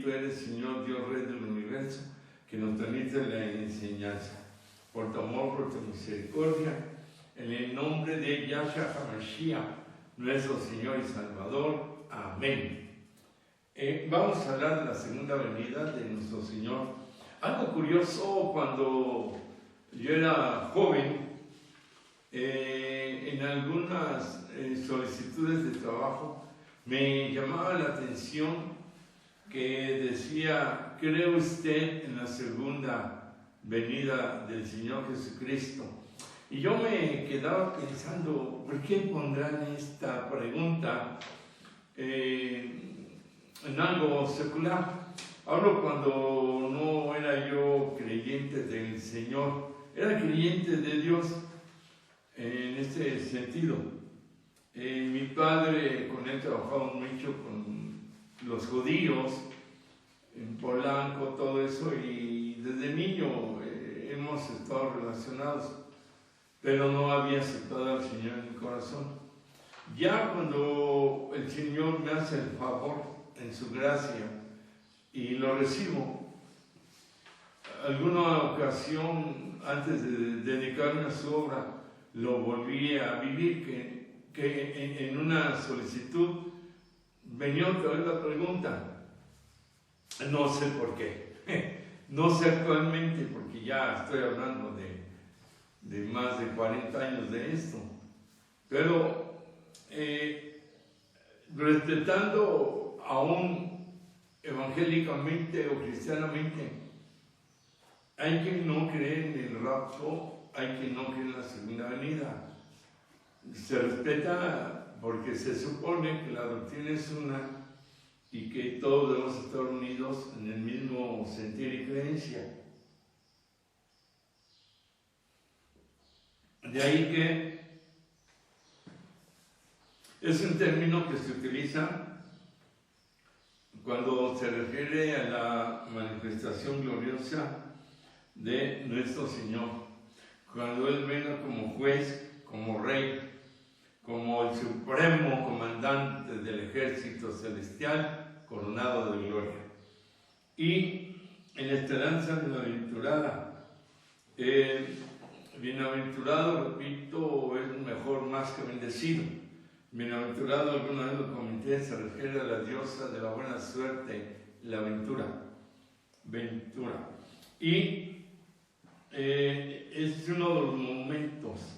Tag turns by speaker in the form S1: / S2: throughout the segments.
S1: bendito eres, Señor Dios Rey del universo, que nos permite la enseñanza. Por tu amor, por tu misericordia, en el nombre de Yahshua HaMashiach, nuestro Señor y Salvador. Amén. Vamos a hablar de la segunda venida de nuestro Señor. Algo curioso, cuando yo era joven, en algunas solicitudes de trabajo me llamaba la atención que decía: ¿cree usted en la segunda venida del Señor Jesucristo? Y yo me quedaba pensando, ¿por qué pondrán esta pregunta en algo secular? Hablo cuando no era yo creyente del Señor, era creyente de Dios en este sentido. Mi padre, con él trabajaba mucho con los judíos, en Polanco, todo eso, y desde niño hemos estado relacionados, pero no había aceptado al Señor en mi corazón. Ya cuando el Señor me hace el favor en su gracia y lo recibo, alguna ocasión antes de dedicarme a su obra lo volví a vivir, que en una solicitud venía otra vez la pregunta. No sé por qué, no sé actualmente, porque ya estoy hablando de más de 40 años de esto, pero respetando aún evangélicamente o cristianamente, hay quien no cree en el rapto, hay quien no cree en la segunda venida. Se respeta porque se supone que la doctrina es una y que todos debemos estar unidos en el mismo sentir y creencia. De ahí que es un término que se utiliza cuando se refiere a la manifestación gloriosa de nuestro Señor, cuando Él venga como juez, como rey, como el supremo comandante del ejército celestial, coronado de gloria. Y en la esperanza bienaventurada, bienaventurado, repito, es mejor más que bendecido. Bienaventurado, alguna vez lo comenté, se refiere a la diosa de la buena suerte, la ventura. Y es uno de los momentos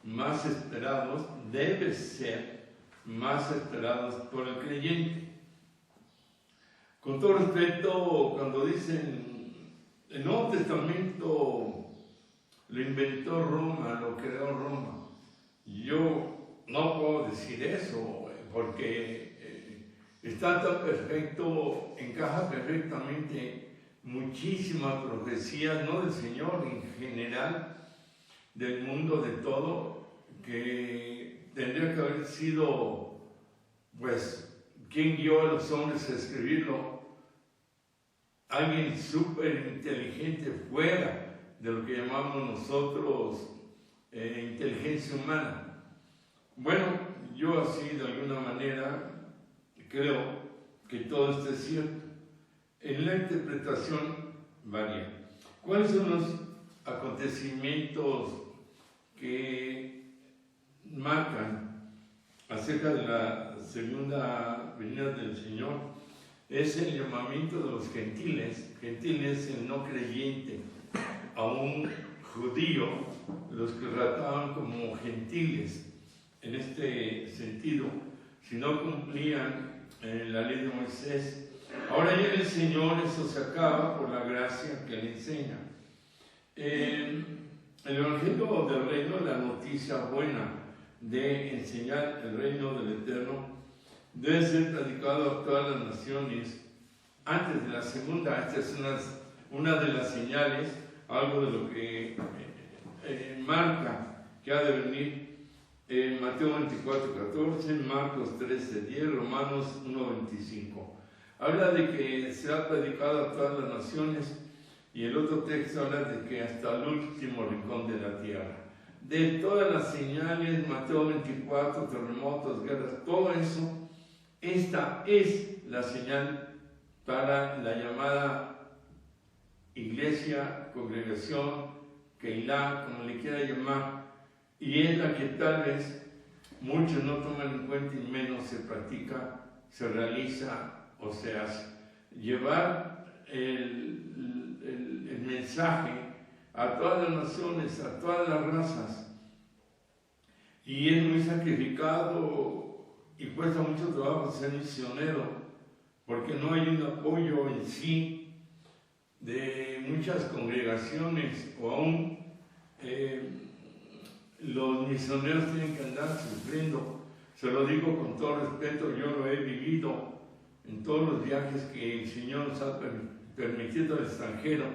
S1: más esperados, debe ser más esperados por el creyente. Con todo respeto, cuando dicen el Nuevo Testamento lo inventó Roma, lo creó Roma, yo no puedo decir eso, porque está tan perfecto, encaja perfectamente muchísimas profecías, no del Señor en general, del mundo, de todo, que tendría que haber sido, pues, quien guió a los hombres a escribirlo, alguien súper inteligente fuera de lo que llamamos nosotros inteligencia humana. Bueno, yo así de alguna manera creo que todo esto es cierto. En la interpretación varía. ¿Cuáles son los acontecimientos que marcan acerca de la segunda venida del Señor? Es el llamamiento de los gentiles el no creyente, a un judío, los que trataban como gentiles en este sentido, si no cumplían la ley de Moisés. Ahora ya el Señor eso se acaba por la gracia que le enseña. El Evangelio del Reino, la noticia buena de enseñar el reino del Eterno, debe ser predicado a todas las naciones antes de la segunda. Esta es una de las señales, algo de lo que marca que ha de venir. Mateo 24:14, Marcos 13:10, Romanos 1:25. Habla de que se ha predicado a todas las naciones, y el otro texto habla de que hasta el último rincón de la tierra. De todas las señales, Mateo 24, terremotos, guerras, todo eso, esta es la señal para la llamada iglesia, congregación, Keilah, como le quiera llamar, y es la que tal vez muchos no toman en cuenta y menos se practica, se realiza o se hace. Llevar el mensaje a todas las naciones, a todas las razas, y es muy sacrificado y cuesta mucho trabajo ser misionero, porque no hay un apoyo en sí de muchas congregaciones, o aún los misioneros tienen que andar sufriendo. Se lo digo con todo respeto, yo lo he vivido en todos los viajes que el Señor nos ha permitido al extranjero,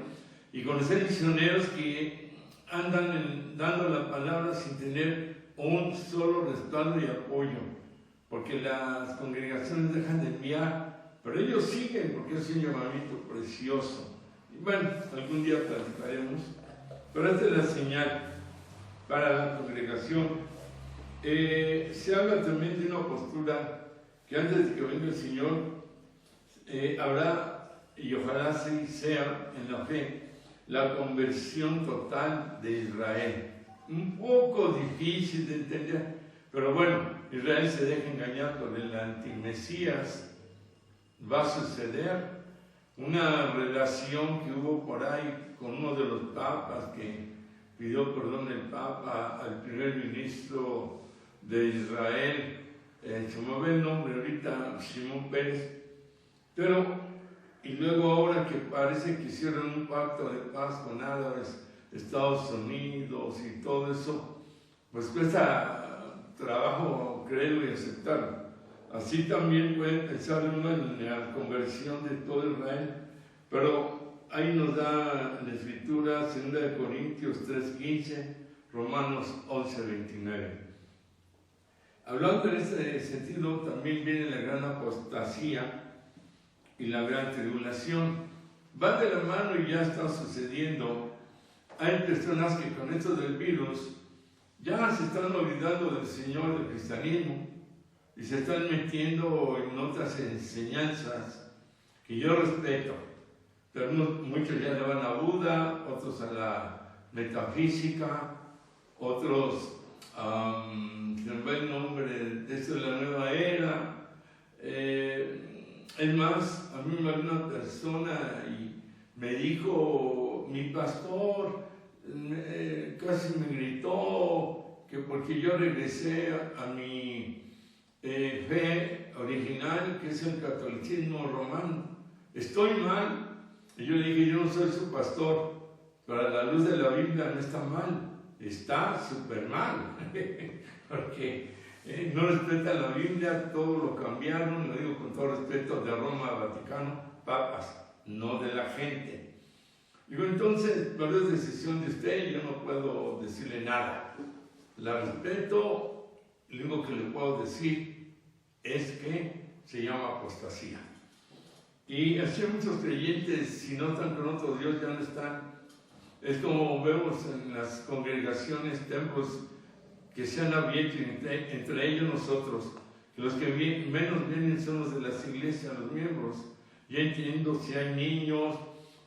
S1: y conocer misioneros que andan dando la palabra sin tener un solo respaldo y apoyo, porque las congregaciones dejan de enviar, pero ellos siguen porque es un llamamiento precioso. Y bueno, algún día platicaremos, pero esta es la señal para la congregación. Se habla también de una postura que antes de que venga el Señor habrá, y ojalá sí sea en la fe, la conversión total de Israel. Un poco difícil de entender, pero bueno, Israel se deja engañar por el antimesías. Va a suceder una relación que hubo por ahí con uno de los papas, que pidió perdón el Papa al primer ministro de Israel, se me ve el nombre ahorita, Simón Pérez, pero y luego ahora que parece que hicieron un pacto de paz con árabes, Estados Unidos y todo eso, pues cuesta trabajo creerlo y aceptarlo. Así también pueden pensar uno en la conversión de todo Israel, pero ahí nos da la Escritura, 2 Corintios 3:15, Romanos 11:29. Hablando en este sentido, también viene la gran apostasía y la gran tribulación. Va de la mano y ya está sucediendo. Hay personas que con esto del virus ya se están olvidando del Señor, del cristianismo, y se están metiendo en otras enseñanzas que yo respeto, pero muchos ya le van a Buda, otros a la metafísica, otros se me va el nombre de esto de la nueva era. Es más, a mí me habló una persona y me dijo, mi pastor casi me gritó que porque yo regresé a mi fe original, que es el catolicismo romano, estoy mal. Y yo le dije, yo no soy su pastor, pero a la luz de la Biblia no está mal, está súper mal, porque no respeta la Biblia, todo lo cambiaron, lo digo con todo respeto, de Roma a Vaticano, papas, no de la gente. Digo, entonces, pero es decisión de usted, yo no puedo decirle nada. La respeto, y lo único que le puedo decir es que se llama apostasía. Y así muchos creyentes, si no están con otro Dios, ya no están. Es como vemos en las congregaciones, templos que se han abierto entre ellos nosotros, que los que menos vienen son los de las iglesias, los miembros. Ya entiendo si hay niños,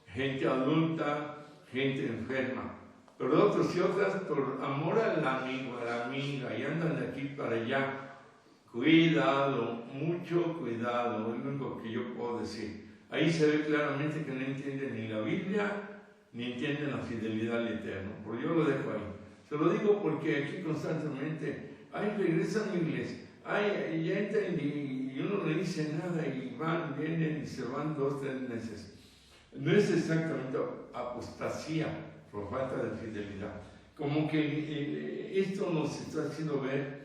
S1: gente adulta, gente enferma, pero otros y otras por amor al amigo, a la amiga, y andan de aquí para allá. Cuidado, mucho cuidado, es lo único que yo puedo decir. Ahí se ve claramente que no entienden ni la Biblia, ni entienden la fidelidad al Eterno, porque yo lo dejo ahí. Se lo digo porque aquí constantemente, ay, regresa a mi iglesia, ay, ya entendí, y uno no le dice nada, y van, vienen y se van 2, 3 meses. No es exactamente apostasía por falta de fidelidad. Como que esto nos está haciendo ver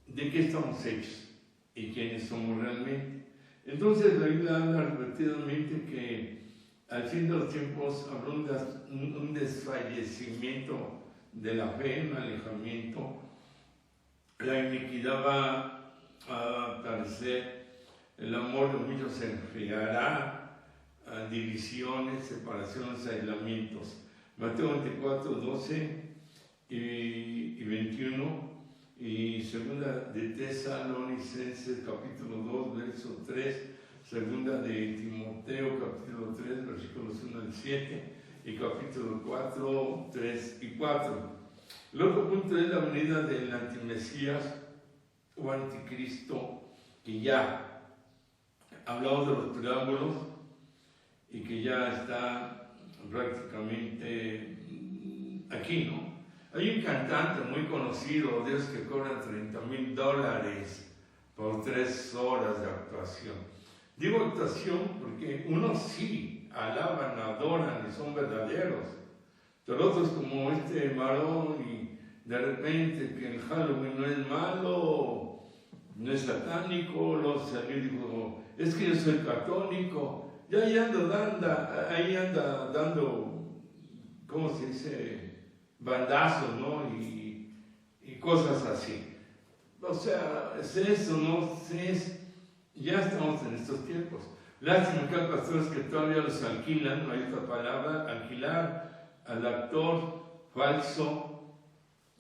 S1: de qué estamos hechos y quiénes somos realmente. Entonces la Biblia habla repetidamente que al fin de los tiempos habrá un desfallecimiento de la fe, un alejamiento. La iniquidad va a aparecer, el amor de muchos se enfriará, divisiones, separaciones, aislamientos. Mateo 24, 12 y 21. Y segunda de Tesalonicenses capítulo 2, verso 3, segunda de Timoteo, capítulo 3, versículos 1 al 7, y capítulo 4, 3 y 4. El otro punto es la venida del antimesías o anticristo, que ya hablamos de los preámbulos y que ya está prácticamente aquí, ¿no? Hay un cantante muy conocido de esos que cobran $30,000 por 3 horas de actuación. Digo actuación porque unos sí alaban, adoran y son verdaderos, pero otros como este varón y de repente que el Halloween no es malo, no es satánico, luego salió y dijo, es que yo soy católico, y ahí anda dando, ¿cómo se dice?, bandazos, ¿no? Y cosas así. O sea, es eso, ¿no? Ya estamos en estos tiempos. Lástima que hay pastores que todavía los alquilan, no hay otra palabra, alquilar al actor falso,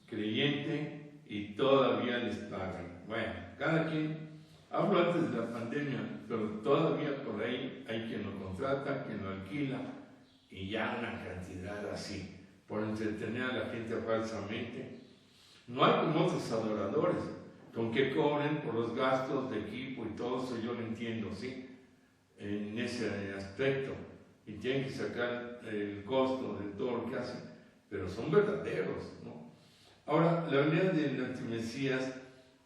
S1: creyente, y todavía les pagan. Bueno, cada quien, hablo antes de la pandemia, pero todavía por ahí hay quien lo contrata, quien lo alquila, y ya una cantidad así, por entretener a la gente falsamente. No hay como otros adoradores, con que cobren por los gastos de equipo y todo eso, yo lo entiendo, ¿sí? En ese aspecto, y tienen que sacar el costo de todo lo que hacen, pero son verdaderos, ¿no? Ahora, la venida del antimesías,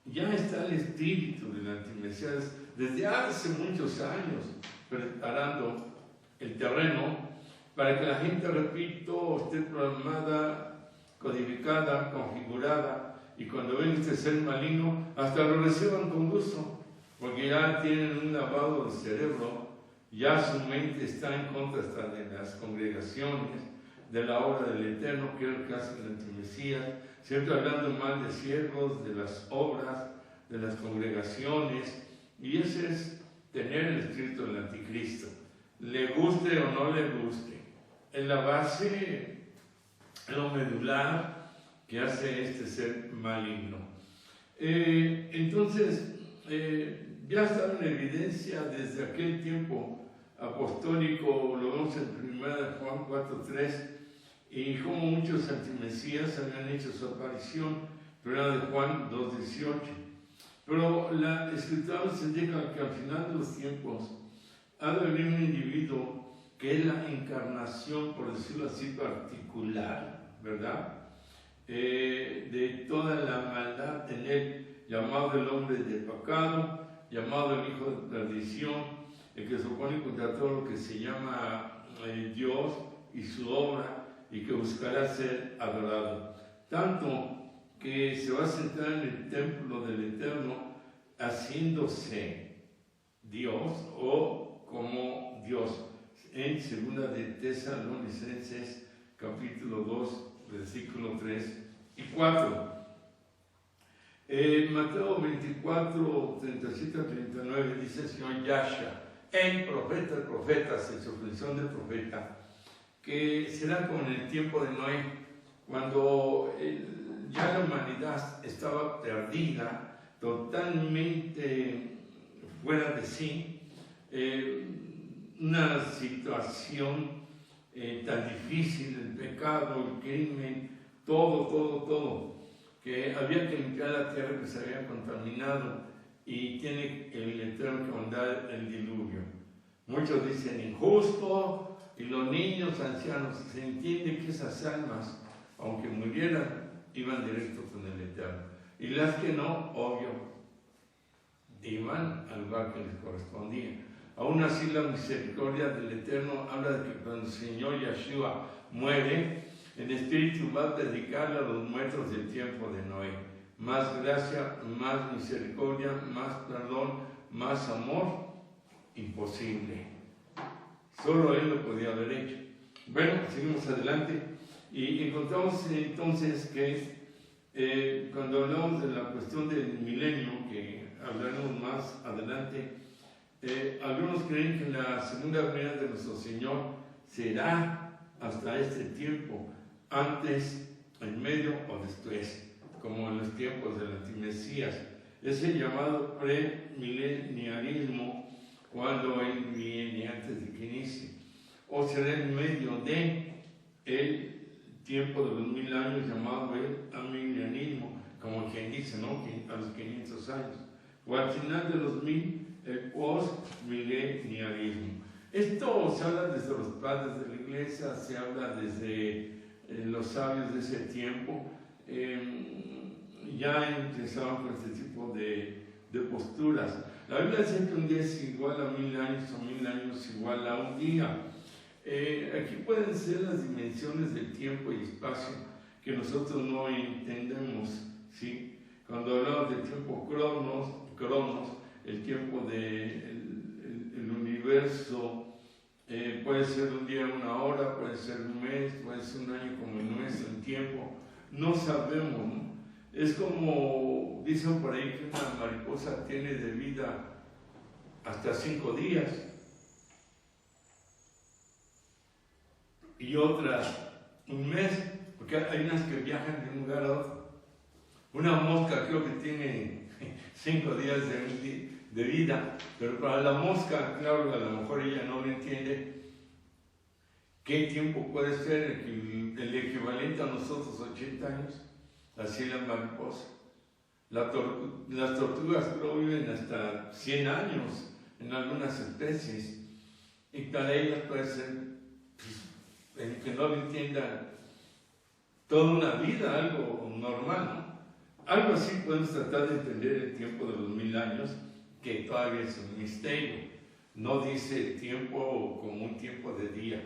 S1: ya está el espíritu del antimesías desde hace muchos años preparando el terreno para que la gente, repito, esté programada, codificada, configurada, y cuando ven este ser maligno, hasta lo reciban con gusto, porque ya tienen un lavado de cerebro, ya su mente está en contra hasta de las congregaciones, de la obra del Eterno, que es el caso del antimesías, siempre hablando mal de siervos, de las obras, de las congregaciones, y ese es tener el espíritu del anticristo, le guste o no le guste. En la base, lo medular que hace este ser maligno. Entonces, ya estaba en evidencia desde aquel tiempo apostólico, lo vemos en 1 Juan 4:3, y como muchos antimesías habían hecho su aparición, 1 Juan 2:18. Pero la Escritura nos indica que al final de los tiempos ha de venir un individuo que es la encarnación, por decirlo así, particular, ¿verdad?, de toda la maldad en él, llamado el hombre de pecado, llamado el hijo de perdición, el que se opone contra todo lo que se llama Dios y su obra, y que buscará ser adorado. Tanto que se va a sentar en el templo del Eterno, haciéndose Dios o como Dios. En 2 de Tesalonicenses, capítulo 2, versículo 3 y 4. Mateo 24, 37 a 39 dice el Señor Yahshua, el profeta, en su función de profeta, que será como en el tiempo de Noé, cuando ya la humanidad estaba perdida, totalmente fuera de sí, una situación tan difícil, el pecado, el crimen, todo, que había que limpiar la tierra que se había contaminado, y tiene el Eterno que mandar el diluvio. Muchos dicen injusto, y los niños ancianos, se entiende que esas almas, aunque murieran, iban directo con el Eterno, y las que no, obvio, iban al lugar que les correspondía. Aún así, la misericordia del Eterno habla de que cuando el Señor Yahshua muere, el Espíritu va a dedicarle a los muertos del tiempo de Noé más gracia, más misericordia, más perdón, más amor. Imposible. Solo Él lo podía haber hecho. Bueno, seguimos adelante y encontramos entonces que cuando hablamos de la cuestión del milenio, que hablaremos más adelante, algunos creen que la segunda venida de nuestro Señor será hasta este tiempo, antes, en medio o después, como en los tiempos del antimesías. Ese llamado premilenialismo cuando Él viene antes de que inicie, o será en medio de el tiempo de los 1000 años llamado el amilianismo, como quien dice, ¿no? A los 500 años, o al final de los 1000, el postmilenialismo. Esto se habla desde los padres de la iglesia, se habla desde los sabios de ese tiempo. Ya empezaban con este tipo de posturas. La Biblia dice que un día es igual a 1000 años o 1000 años igual a un día. Aquí pueden ser las dimensiones del tiempo y espacio que nosotros no entendemos, ¿sí? Cuando hablamos del tiempo cronos, el tiempo del universo, puede ser un día, una hora, puede ser un mes, puede ser un año como el nuestro, en tiempo, no sabemos, ¿no? Es como dicen por ahí que una mariposa tiene de vida hasta 5 días y otras un mes, porque hay unas que viajan de un lugar a otro. Una mosca creo que tiene 5 días de vida, pero para la mosca, claro, a lo mejor ella no lo entiende. ¿Qué tiempo puede ser el equivalente a nosotros, 80 años? Así la mariposa. Las tortugas creo viven hasta 100 años en algunas especies, y para ellas puede ser, el que no lo entienda, toda una vida, algo normal, ¿no? Algo así podemos tratar de entender el tiempo de los 1000 años, que todavía es un misterio. No dice tiempo como un tiempo de día,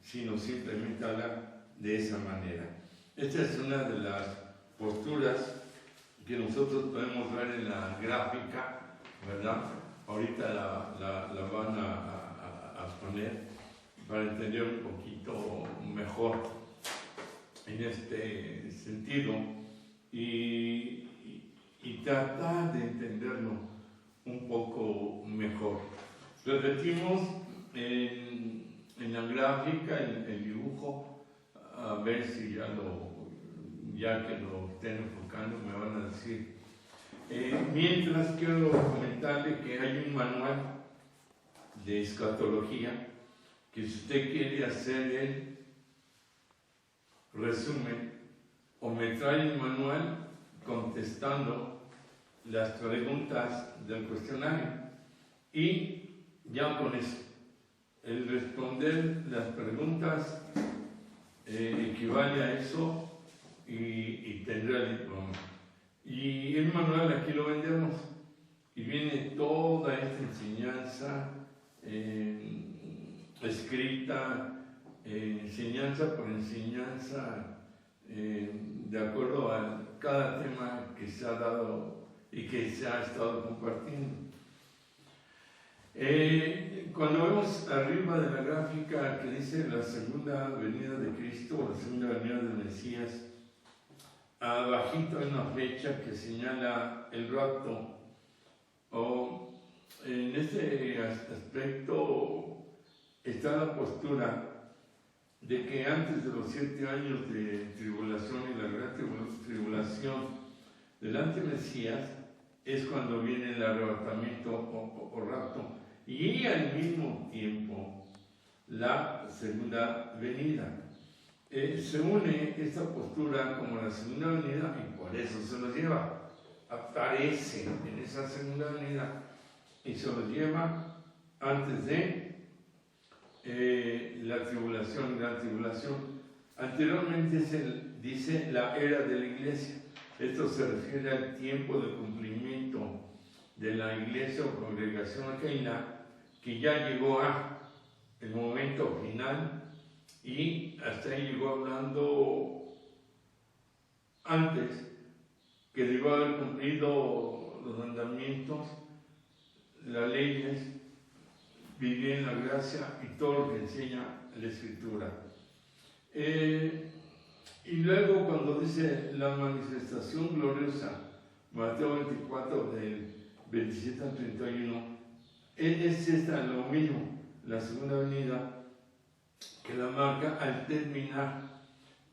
S1: sino simplemente habla de esa manera. Esta es una de las posturas que nosotros podemos ver en la gráfica, ¿verdad? Ahorita la van a poner para entender un poquito mejor en este sentido y tratar de entenderlo un poco mejor. Repetimos en la gráfica el dibujo, a ver si ya que lo estén enfocando me van a decir. Mientras quiero comentarle que hay un manual de escatología que si usted quiere hacer el resumen o me trae el manual contestando las preguntas del cuestionario y ya con eso, el responder las preguntas equivale a eso y tendrá el diploma. Y el manual aquí lo vendemos y viene toda esta enseñanza escrita, enseñanza por enseñanza, de acuerdo a cada tema que se ha dado y que se ha estado compartiendo. Cuando vemos arriba de la gráfica que dice la segunda venida de Cristo o la segunda venida del Mesías, abajito hay una flecha que señala el rapto. En este aspecto está la postura de que antes de los 7 años de tribulación y la gran tribulación del antimesías es cuando viene el arrebatamiento o rapto, y al mismo tiempo la segunda venida. Se une esta postura como la segunda venida y por eso se los lleva. Aparece en esa segunda venida y se los lleva antes de la tribulación y la tribulación. Anteriormente se dice la era de la iglesia. Esto se refiere al tiempo de cumplimiento de la iglesia o congregación aquella que ya llegó a el momento final, y hasta ahí llegó hablando antes que llegó a haber cumplido los mandamientos, las leyes, vivir en la gracia y todo lo que enseña la Escritura. Y luego cuando dice la manifestación gloriosa, Mateo 24 del 27 al 31, es esta lo mismo, la segunda venida, que la marca al terminar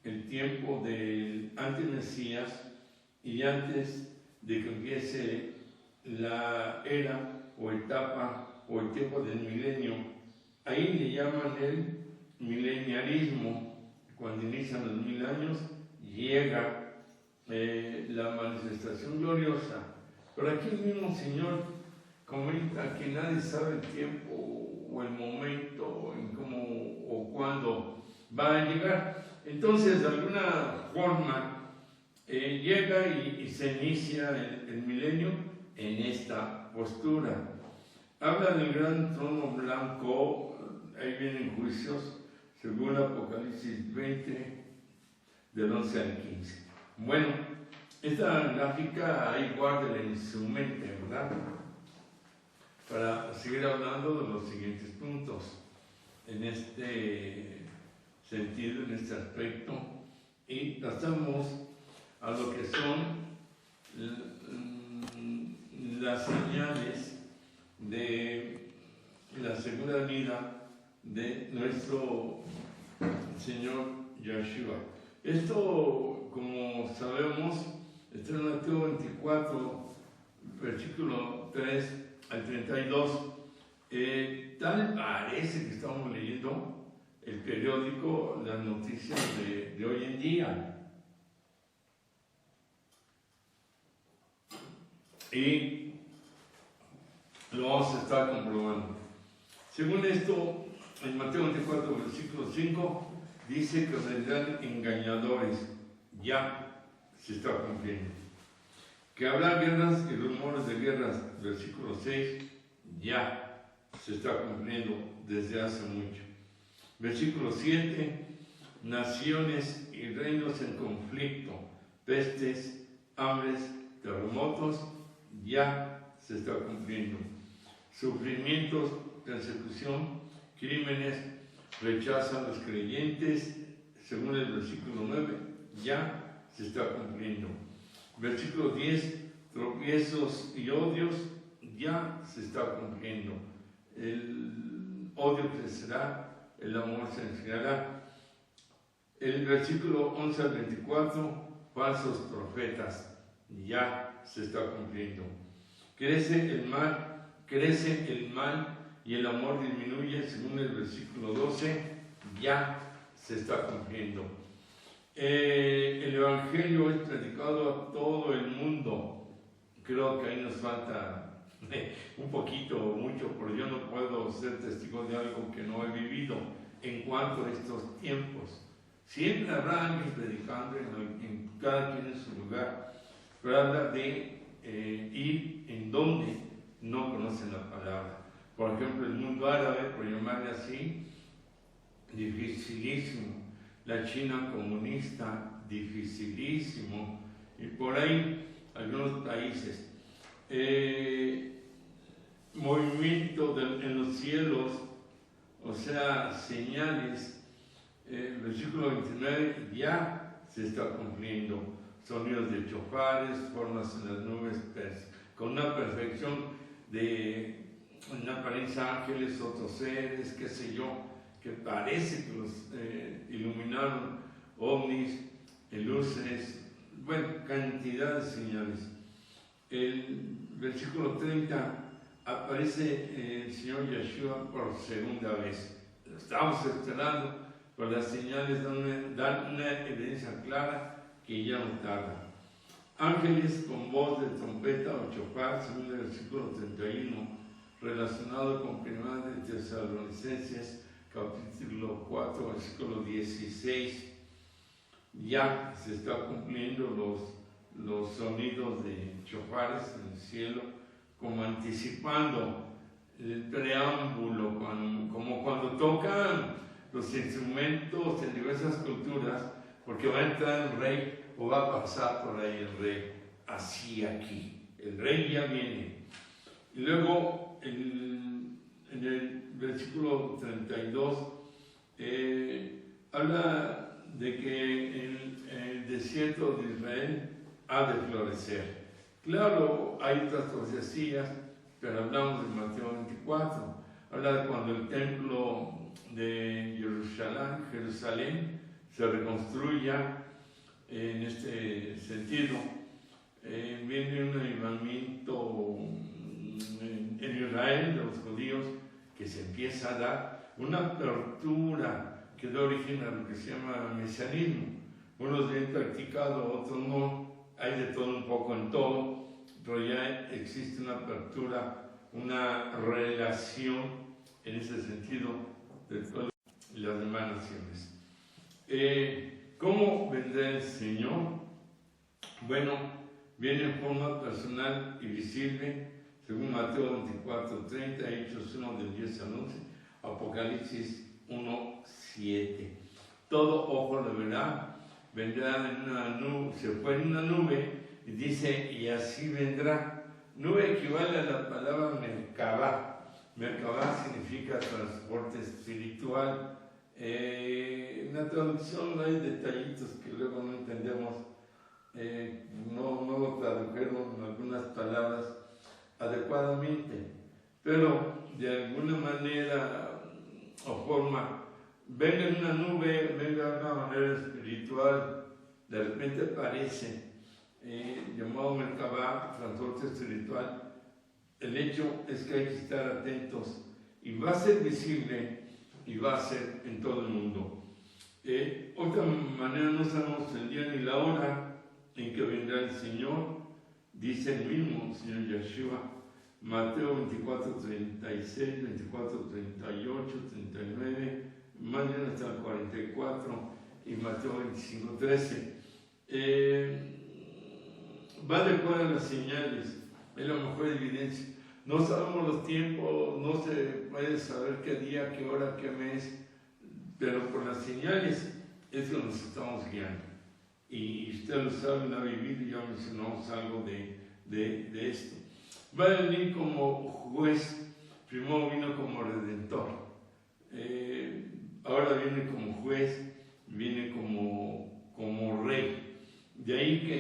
S1: el tiempo del antimesías y antes de que empiece la era o etapa o el tiempo del milenio. Ahí le llaman el milenialismo. Cuando inician los 1000 años, llega la manifestación gloriosa. Pero aquí el mismo Señor comenta que nadie sabe el tiempo o el momento en cómo o cuándo va a llegar. Entonces, de alguna forma, llega y se inicia el milenio en esta postura. Habla del gran trono blanco, ahí vienen juicios, según Apocalipsis 20, del 11 al 15. Bueno, esta gráfica ahí guárdela en su mente, ¿verdad? Para seguir hablando de los siguientes puntos en este sentido, en este aspecto, y pasamos a lo que son las señales de la segunda venida de nuestro Señor Yeshua. Esto, como sabemos, está en Mateo 24, versículo 3 al 32. Tal parece que estamos leyendo el periódico, las noticias de hoy en día. Y lo vamos a estar comprobando. Según esto, en Mateo 24, versículo 5, dice que vendrán engañadores. Ya se está cumpliendo. Que habrá guerras y rumores de guerras, versículo 6, ya se está cumpliendo desde hace mucho. Versículo 7, naciones y reinos en conflicto, pestes, hambres, terremotos, ya se está cumpliendo. Sufrimientos, persecución, crímenes, rechazo a los creyentes, según el versículo 9, ya se está cumpliendo. Versículo 10, tropiezos y odios, ya se está cumpliendo. El odio crecerá, el amor se enfriará. El versículo 11 al 24, falsos profetas, ya se está cumpliendo. Crece el mal y el amor disminuye, según el versículo 12, ya se está cumpliendo. El Evangelio es predicado a todo el mundo. Creo que ahí nos falta un poquito o mucho, porque yo no puedo ser testigo de algo que no he vivido en cuanto a estos tiempos. Siempre habrá alguien predicando en cada quien en su lugar, pero habla de ir en donde no conocen la palabra. Por ejemplo, el mundo árabe, por llamarle así, dificilísimo. La China comunista, dificilísimo. Y por ahí, algunos países. Movimiento en los cielos, o sea, señales. Versículo 29, ya se está cumpliendo. Sonidos de chofares, formas en las nubes, con una perfección de una apariencia ángeles, otros seres, qué sé yo, que parece que los iluminaron, ovnis, luces, bueno, cantidad de señales. El versículo 30 aparece el Señor Yeshua por segunda vez. Lo estamos esperando, pero las señales dan una evidencia clara que ya no tarda. Ángeles con voz de trompeta o chofar, según el versículo 31, relacionado con Primera de Tesalonicenses, capítulo 4, versículo 16. Ya se está cumpliendo los sonidos de chofares en el cielo, como anticipando el preámbulo, como cuando tocan los instrumentos en diversas culturas, porque va a entrar el rey o va a pasar por ahí el rey, así aquí, el rey ya viene. Y luego en el versículo 32 habla de que el desierto de Israel ha de florecer. Claro, hay otras profecías, pero hablamos de Mateo 24, habla de cuando el templo de Jerusalén se reconstruya. En este sentido, viene un avivamiento en Israel de los judíos comienza a dar una apertura que da origen a lo que se llama mesianismo. Unos bien practicados, otros no, hay de todo un poco en todo, pero ya existe una apertura, una relación en ese sentido de todas las demás naciones. ¿Cómo vendrá el Señor? Bueno, viene en forma personal y visible, según Mateo 24:30, Hechos 1 del 10 al 11, Apocalipsis 1:7. Todo ojo lo verá, vendrá en una nube, se fue en una nube y dice, y así vendrá. Nube equivale a la palabra Merkabah. Merkabah significa transporte espiritual. En la traducción hay detallitos que luego no entendemos. No lo tradujeron en algunas palabras adecuadamente, pero de alguna manera o forma, venga en una nube, venga de una manera espiritual, de repente aparece, llamado Merkabah, transporte espiritual. El hecho es que hay que estar atentos y va a ser visible y va a ser en todo el mundo. Otra manera, no sabemos el día ni la hora en que vendrá el Señor, dice el mismo Señor Yeshua, Mateo 24:36, 24:38, 39, más bien hasta el 44, y Mateo 25:13. Va de acuerdo a las señales, es la mejor evidencia. No sabemos los tiempos, no se puede saber qué día, qué hora, qué mes, pero por las señales es que nos estamos guiando. Y ustedes lo saben, ha vivido, ya mencionamos algo de esto. Va a venir como juez, primero vino como redentor, ahora viene como juez, viene como rey. De ahí que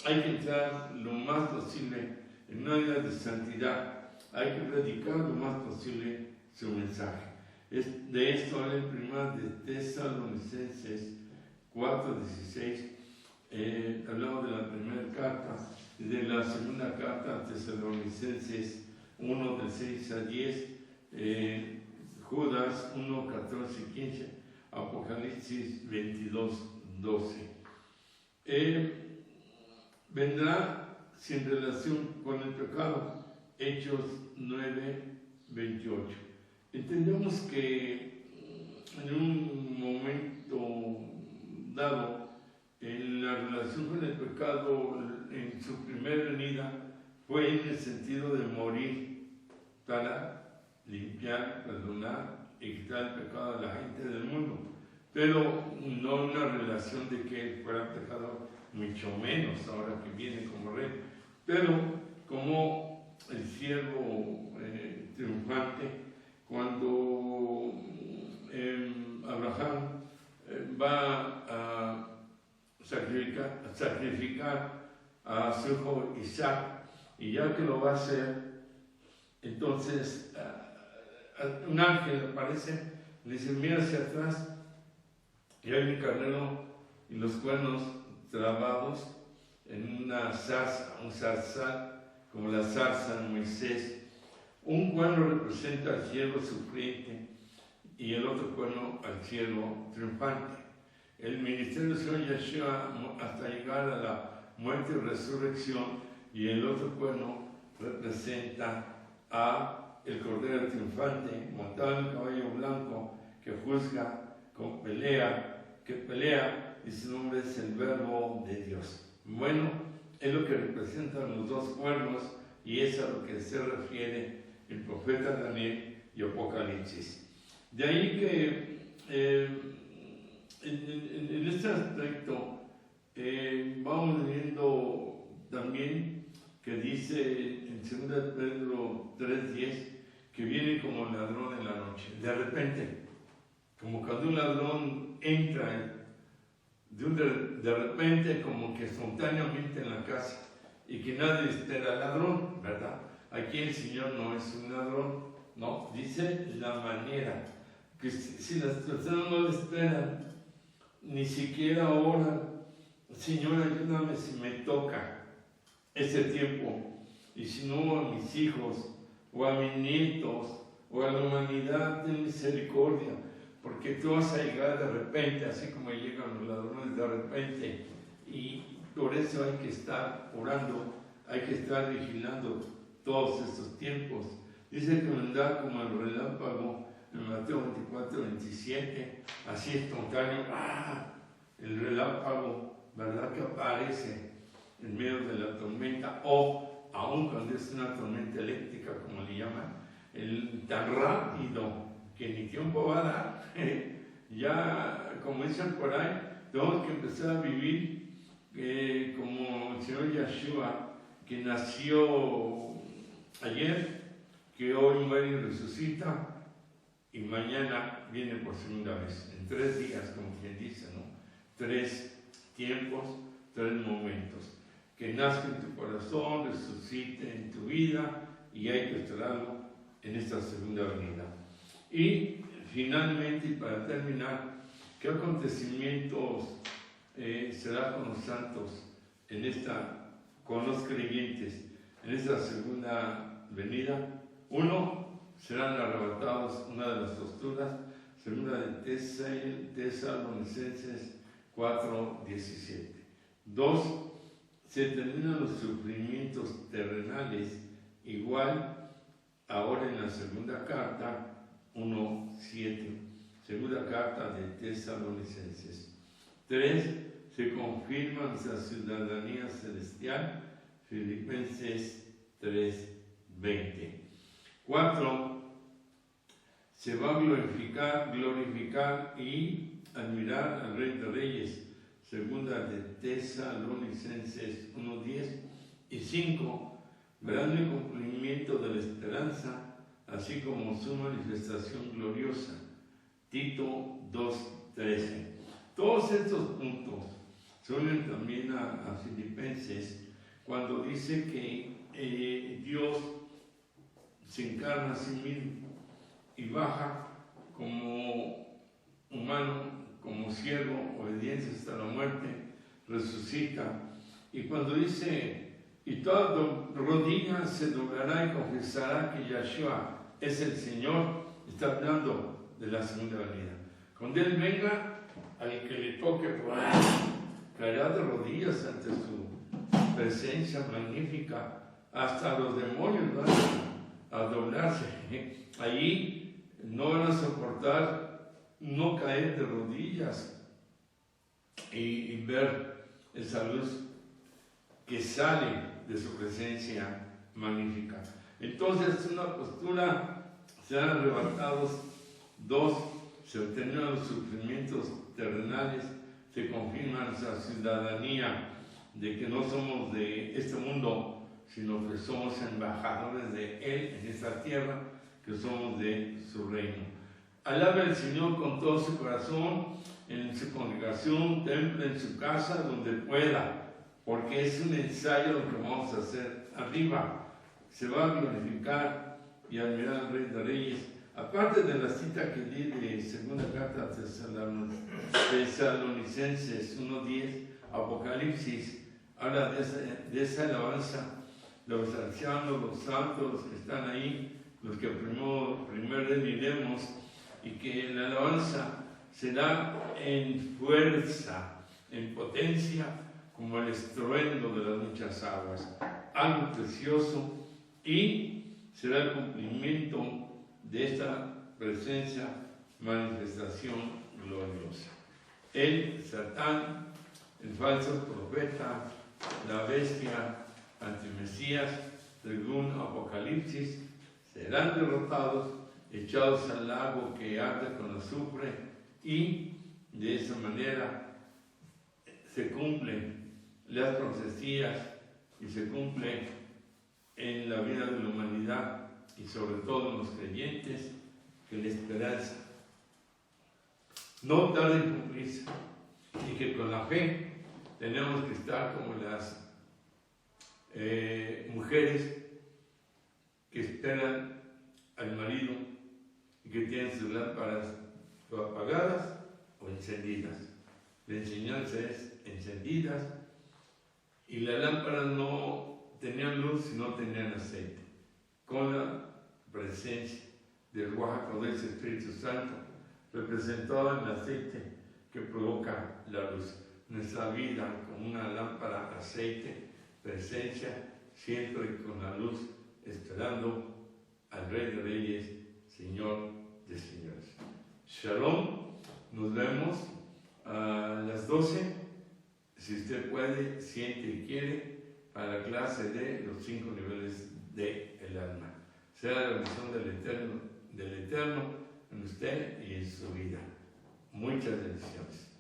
S1: hay que entrar lo más posible en una vida de santidad, hay que predicar lo más posible su mensaje. De esto habla en primera de Tesalonicenses 4:16, hablamos de la primera carta, de la segunda carta a Tesalonicenses 1 del 6 al 10, Judas 1, 14 y 15, Apocalipsis 22:12. Vendrá sin relación con el pecado, Hechos 9:28. Entendemos que en un momento dado, en la relación con el pecado, en su primera venida, fue en el sentido de morir para limpiar, perdonar y quitar el pecado de la gente del mundo, pero no una relación de que él fuera pecador, mucho menos ahora que viene como rey, pero como el siervo triunfante, cuando Abraham va a sacrificar a su hijo Isaac, y ya que lo va a hacer, entonces un ángel aparece, le dice, mira hacia atrás, y hay un carnero y los cuernos trabados en una zarza, un zarzal, como la zarza de Moisés. Un cuerno representa al siervo sufriente y el otro cuerno al siervo triunfante. El ministerio del Señor Yeshua hasta llegar a la muerte y resurrección, y el otro cuerno representa a el Cordero triunfante montado en el caballo blanco, que juzga, que pelea, y su nombre es el Verbo de Dios. Bueno, es lo que representan los dos cuernos, y es a lo que se refiere el profeta Daniel y Apocalipsis. De ahí que en este aspecto vamos viendo también que dice en 2 Pedro 3:10 que viene como ladrón en la noche. De repente, como cuando un ladrón entra de repente, como que espontáneamente en la casa, y que nadie espera al ladrón, ¿verdad? Aquí el Señor no es un ladrón, no, dice la manera, que si las personas no le esperan, ni siquiera oran, Señor, ayúdame si me toca ese tiempo, y si no a mis hijos, o a mis nietos, o a la humanidad, ten misericordia, porque tú vas a llegar de repente, así como llegan los ladrones de repente, y por eso hay que estar orando, hay que estar vigilando todos estos tiempos. Dice que vendrá como el relámpago en Mateo 24, 27, así espontáneo, el relámpago, ¿verdad? Que aparece en medio de la tormenta, o aún cuando es una tormenta eléctrica, como le llaman, tan rápido que ni tiempo va a dar. Ya, como dicen por ahí, tenemos que empezar a vivir como el Señor Yeshua, que nació ayer, que hoy muere y resucita, y mañana viene por segunda vez, en 3 días, como quien dice, ¿no? 3 tiempos, 3 momentos. Que nazca en tu corazón, resucite en tu vida, y hay que esperarlo en esta segunda venida. Y finalmente, y para terminar, ¿qué acontecimientos será con los santos con los creyentes en esta segunda venida? 1, serán arrebatados, una de las posturas, segunda de Tesalonicenses 4:17. 2, se terminan los sufrimientos terrenales, igual ahora en la segunda carta 1:7, segunda carta de Tesalonicenses. 3, se confirma nuestra ciudadanía celestial, Filipenses 3:20. 4, se va a glorificar y admirar al Rey de Reyes, segunda de Tesalonicenses 1:10. Y 5, verán el cumplimiento de la esperanza, así como su manifestación gloriosa, Tito 2:13. Todos estos puntos se unen también a Filipenses, cuando dice que Dios se encarna a sí mismo y baja como humano, como siervo, obediencia hasta la muerte, resucita. Y cuando dice, y toda rodilla se doblará y confesará que Yeshua es el Señor, está hablando de la segunda venida. Cuando Él venga, al que le toque por ahí, caerá de rodillas ante su presencia magnífica. Hasta los demonios van a doblarse. Allí no van a soportar no caer de rodillas y ver esa luz que sale de su presencia magnífica. Entonces, es una postura, serán arrebatados. 2, se obtienen los sufrimientos terrenales, se confirma nuestra ciudadanía de que no somos de este mundo, sino que somos embajadores de Él en esta tierra, que somos de su reino. Alabe al Señor con todo su corazón, en su congregación, templo, en su casa, donde pueda, porque es un ensayo lo que vamos a hacer arriba. Se va a glorificar y admirar al Rey de Reyes. Aparte de la cita que di de segunda carta a Tesalonicenses 1:10, Apocalipsis habla de esa alabanza, los ancianos, los santos, los que están ahí, los que primero diremos, y que la alabanza será en fuerza, en potencia, como el estruendo de las muchas aguas, algo precioso, y será el cumplimiento de esta presencia, manifestación gloriosa. El Satán, el falso profeta, la bestia, antimesías, según Apocalipsis, serán derrotados, echados al lago que arde con azufre, y de esa manera se cumplen las profecías y se cumple en la vida de la humanidad y sobre todo en los creyentes, que la esperanza no tarda en cumplirse, y que con la fe tenemos que estar como las mujeres que esperan al marido y que tienen sus lámparas o apagadas o encendidas. La enseñanza es encendidas, y las lámparas no tenían luz si no tenían aceite, con la presencia del Ruach HaKodesh, Espíritu Santo, representado en el aceite que provoca la luz. Nuestra vida como una lámpara de aceite, presencia siempre con la luz, esperando al Rey de Reyes, Señor de Señores. Shalom, nos vemos a las 12, si usted puede, siente y quiere, para la clase de los 5 niveles del alma. Sea la bendición del Eterno en usted y en su vida. Muchas bendiciones.